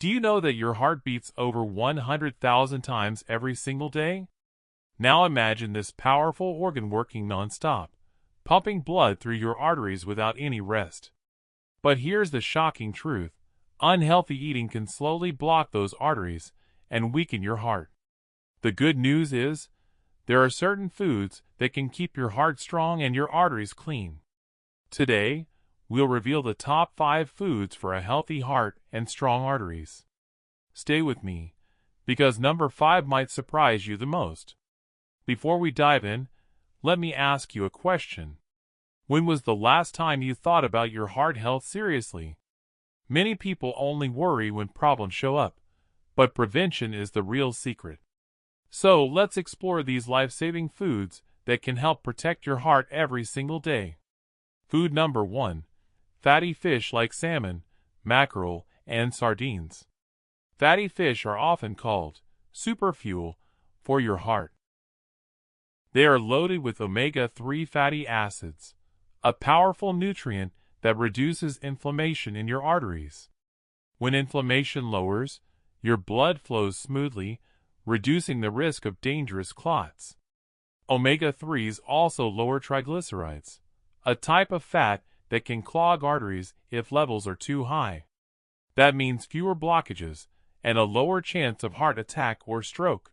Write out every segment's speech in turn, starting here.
Do you know that your heart beats over 100,000 times every single day? Now imagine this powerful organ working non-stop, pumping blood through your arteries without any rest. But here's the shocking truth. Unhealthy eating can slowly block those arteries and weaken your heart. The good news is, there are certain foods that can keep your heart strong and your arteries clean. Today, we'll reveal the top 5 foods for a healthy heart and strong arteries. Stay with me, because number 5 might surprise you the most. Before we dive in, let me ask you a question. When was the last time you thought about your heart health seriously? Many people only worry when problems show up, but prevention is the real secret. So let's explore these life-saving foods that can help protect your heart every single day. Food number 1. Fatty fish like salmon, mackerel, and sardines. Fatty fish are often called superfuel for your heart. They are loaded with omega-3 fatty acids, a powerful nutrient that reduces inflammation in your arteries. When inflammation lowers, your blood flows smoothly, reducing the risk of dangerous clots. Omega-3s also lower triglycerides, a type of fat that can clog arteries if levels are too high. That means fewer blockages and a lower chance of heart attack or stroke.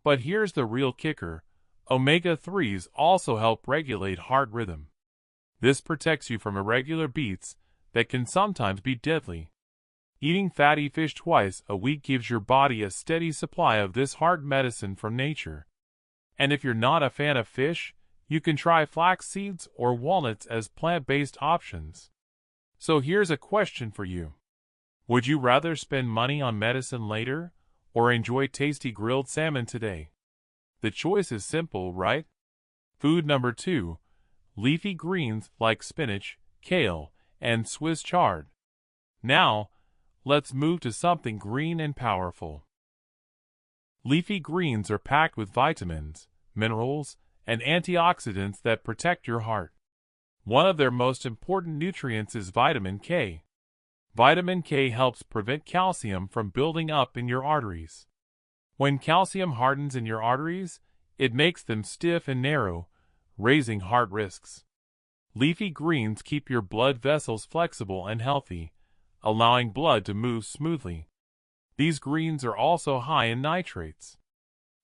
But here's the real kicker. Omega-3s also help regulate heart rhythm. This protects you from irregular beats that can sometimes be deadly. Eating fatty fish twice a week gives your body a steady supply of this heart medicine from nature. And if you're not a fan of fish, you can try flax seeds or walnuts as plant-based options. So here's a question for you. Would you rather spend money on medicine later, or enjoy tasty grilled salmon today? The choice is simple, right? Food number 2. Leafy greens like spinach, kale, and Swiss chard. Now, let's move to something green and powerful. Leafy greens are packed with vitamins, minerals, and antioxidants that protect your heart. One of their most important nutrients is vitamin K. Vitamin K helps prevent calcium from building up in your arteries. When calcium hardens in your arteries, it makes them stiff and narrow, raising heart risks. Leafy greens keep your blood vessels flexible and healthy, allowing blood to move smoothly. These greens are also high in nitrates.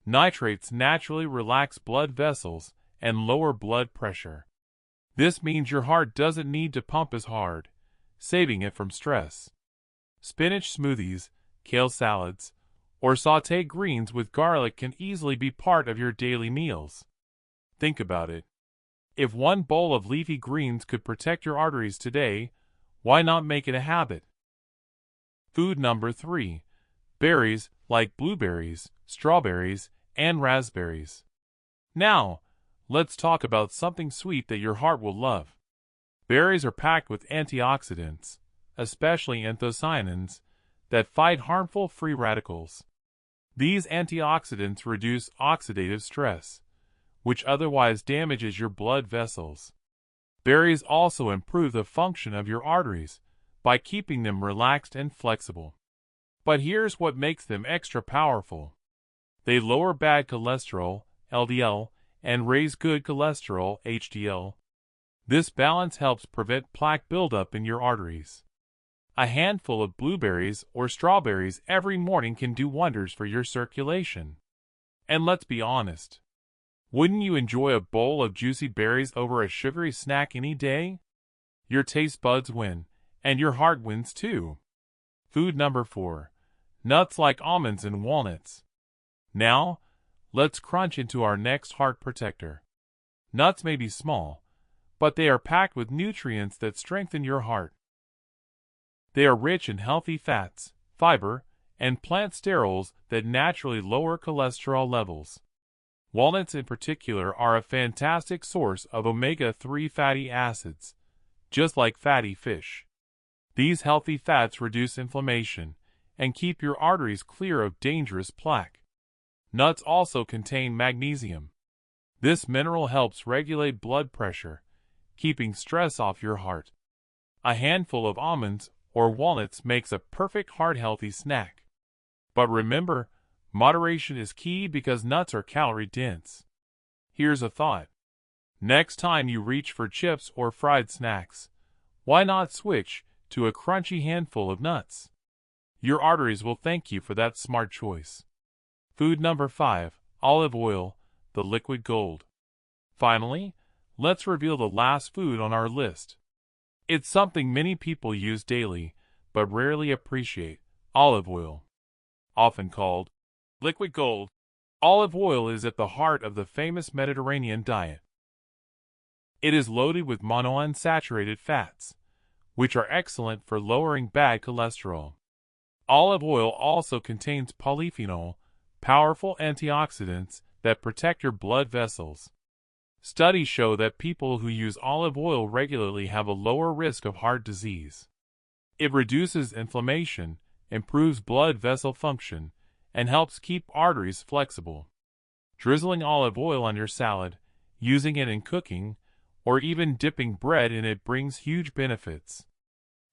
Nitrates naturally relax blood vessels and lower blood pressure. This means your heart doesn't need to pump as hard, saving it from stress. Spinach smoothies, kale salads, or sautéed greens with garlic can easily be part of your daily meals. Think about it. If one bowl of leafy greens could protect your arteries today, why not make it a habit? Food number 3. Berries like blueberries, strawberries, and raspberries. Now, let's talk about something sweet that your heart will love. Berries are packed with antioxidants, especially anthocyanins, that fight harmful free radicals. These antioxidants reduce oxidative stress, which otherwise damages your blood vessels. Berries also improve the function of your arteries by keeping them relaxed and flexible. But here's what makes them extra powerful. They lower bad cholesterol, LDL, and raise good cholesterol, HDL. This balance helps prevent plaque buildup in your arteries. A handful of blueberries or strawberries every morning can do wonders for your circulation. And let's be honest. Wouldn't you enjoy a bowl of juicy berries over a sugary snack any day? Your taste buds win, and your heart wins too. Food number 4. Nuts like almonds and walnuts. Now, let's crunch into our next heart protector. Nuts may be small, but they are packed with nutrients that strengthen your heart. They are rich in healthy fats, fiber, and plant sterols that naturally lower cholesterol levels. Walnuts in particular are a fantastic source of omega-3 fatty acids, just like fatty fish. These healthy fats reduce inflammation and keep your arteries clear of dangerous plaque. Nuts also contain magnesium. This mineral helps regulate blood pressure, keeping stress off your heart. A handful of almonds or walnuts makes a perfect heart-healthy snack. But remember, moderation is key because nuts are calorie-dense. Here's a thought. Next time you reach for chips or fried snacks, why not switch to a crunchy handful of nuts? Your arteries will thank you for that smart choice. Food number 5, olive oil, the liquid gold. Finally, let's reveal the last food on our list. It's something many people use daily, but rarely appreciate: olive oil. Often called liquid gold, olive oil is at the heart of the famous Mediterranean diet. It is loaded with monounsaturated fats, which are excellent for lowering bad cholesterol. Olive oil also contains polyphenol, powerful antioxidants that protect your blood vessels. Studies show that people who use olive oil regularly have a lower risk of heart disease. It reduces inflammation, improves blood vessel function, and helps keep arteries flexible. Drizzling olive oil on your salad, using it in cooking, or even dipping bread in it brings huge benefits.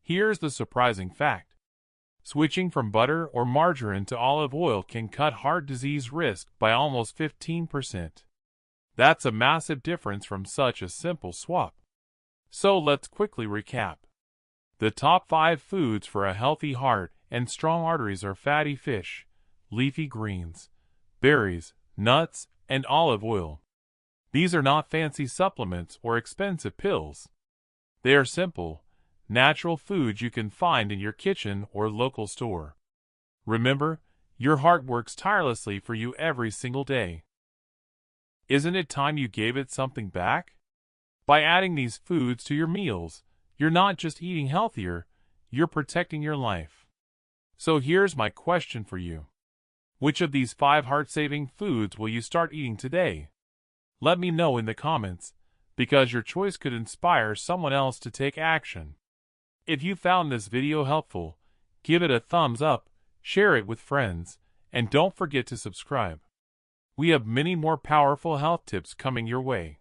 Here's the surprising fact. Switching from butter or margarine to olive oil can cut heart disease risk by almost 15%. That's a massive difference from such a simple swap. So let's quickly recap. The top 5 foods for a healthy heart and strong arteries are fatty fish, leafy greens, berries, nuts, and olive oil. These are not fancy supplements or expensive pills. They are simple, natural foods you can find in your kitchen or local store. Remember, your heart works tirelessly for you every single day. Isn't it time you gave it something back? By adding these foods to your meals, you're not just eating healthier, you're protecting your life. So here's my question for you. Which of these 5 heart-saving foods will you start eating today? Let me know in the comments, because your choice could inspire someone else to take action. If you found this video helpful, give it a thumbs up, share it with friends, and don't forget to subscribe. We have many more powerful health tips coming your way.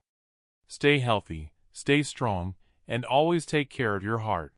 Stay healthy, stay strong, and always take care of your heart.